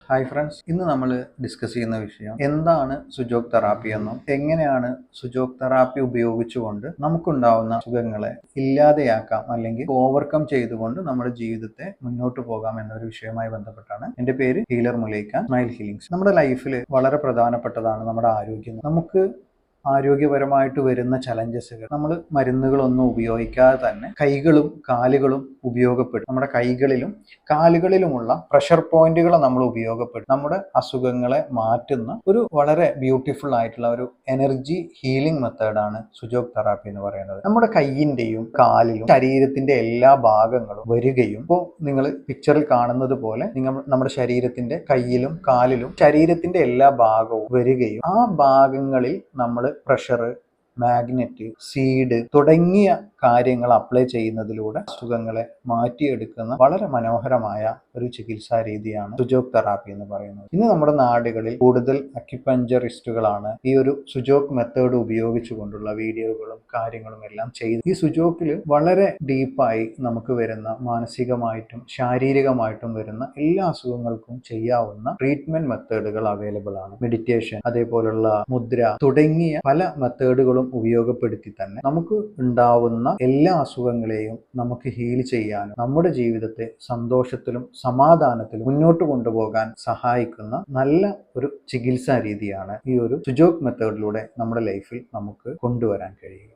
Hi friends, ഇന്ന് നമ്മൾ discuss ചെയ്യുന്ന വിഷയം എന്താണ് സുജോക് തെറാപ്പി എന്നും എങ്ങനെയാണ് സുജോക് തെറാപ്പി ഉപയോഗിച്ചുകൊണ്ട് നമുക്കുണ്ടാവുന്ന അസുഖങ്ങളെ ഇല്ലാതെയാക്കാം അല്ലെങ്കിൽ ഓവർകം ചെയ്തുകൊണ്ട് നമ്മുടെ ജീവിതത്തെ മുന്നോട്ട് പോകാം എന്നൊരു വിഷയവുമായി ബന്ധപ്പെട്ടാണ്. എൻ്റെ പേര് ഹീലർ മുലൈക്ക, സ്മൈൽ ഹീലിംഗ്സ്. നമ്മുടെ ലൈഫിൽ വളരെ പ്രധാനപ്പെട്ടതാണ് നമ്മുടെ ആരോഗ്യം. നമുക്ക് ആരോഗ്യപരമായിട്ട് വരുന്ന ചലഞ്ചസുകൾ നമ്മൾ മരുന്നുകളൊന്നും ഉപയോഗിക്കാതെ തന്നെ കൈകളും കാലുകളും ഉപയോഗപ്പെടും. നമ്മുടെ കൈകളിലും കാലുകളിലുമുള്ള പ്രഷർ പോയിന്റുകൾ നമ്മൾ ഉപയോഗപ്പെടും നമ്മുടെ അസുഖങ്ങളെ മാറ്റുന്ന ഒരു വളരെ ബ്യൂട്ടിഫുൾ ആയിട്ടുള്ള ഒരു എനർജി ഹീലിംഗ് മെത്തേഡാണ് സുജോക് തെറാപ്പി എന്ന് പറയുന്നത്. നമ്മുടെ കൈയിന്റെയും കാലിലും ശരീരത്തിന്റെ എല്ലാ ഭാഗങ്ങളും വരികയും, ഇപ്പോൾ നിങ്ങൾ പിക്ചറിൽ കാണുന്നത് പോലെ നമ്മുടെ ശരീരത്തിന്റെ കൈയിലും കാലിലും ശരീരത്തിന്റെ എല്ലാ ഭാഗവും വരികയും ആ ഭാഗങ്ങളിൽ നമ്മൾ പ്രഷർ, മാഗ്നറ്റ്, സീഡ് തുടങ്ങിയ കാര്യങ്ങൾ അപ്ലൈ ചെയ്യുന്നതിലൂടെ അസുഖങ്ങളെ മാറ്റിയെടുക്കുന്ന വളരെ മനോഹരമായ ഒരു ചികിത്സാ രീതിയാണ് സുജോക് തെറാപ്പി എന്ന് പറയുന്നത്. ഇന്ന് നമ്മുടെ നാടുകളിൽ കൂടുതൽ അക്യുപഞ്ചറിസ്റ്റുകളാണ് ഈ ഒരു സുജോക് മെത്തേഡ് ഉപയോഗിച്ചുകൊണ്ടുള്ള വീഡിയോകളും കാര്യങ്ങളും എല്ലാം ചെയ്ത് ഈ സുജോക്കിൽ വളരെ ഡീപ്പായി നമുക്ക് വരുന്ന മാനസികമായിട്ടും ശാരീരികമായിട്ടും വരുന്ന എല്ലാ അസുഖങ്ങൾക്കും ചെയ്യാവുന്ന ട്രീറ്റ്മെന്റ് മെത്തേഡുകൾ അവൈലബിൾ ആണ്. മെഡിറ്റേഷൻ, അതേപോലുള്ള മുദ്ര തുടങ്ങിയ പല മെത്തേഡുകളും ഉപയോഗപ്പെടുത്തി തന്നെ നമുക്ക് ഉണ്ടാവുന്ന എല്ലാ അസുഖങ്ങളെയും നമുക്ക് ഹീൽ ചെയ്യാനും നമ്മുടെ ജീവിതത്തെ സന്തോഷത്തിലും സമാധാനത്തിലും മുന്നോട്ട് കൊണ്ടുപോകാൻ സഹായിക്കുന്ന നല്ല ഒരു ചികിത്സാ രീതിയാണ് ഈ ഒരു സുജോക് മെത്തേഡിലൂടെ നമ്മുടെ ലൈഫിൽ നമുക്ക് കൊണ്ടുവരാൻ കഴിയുക.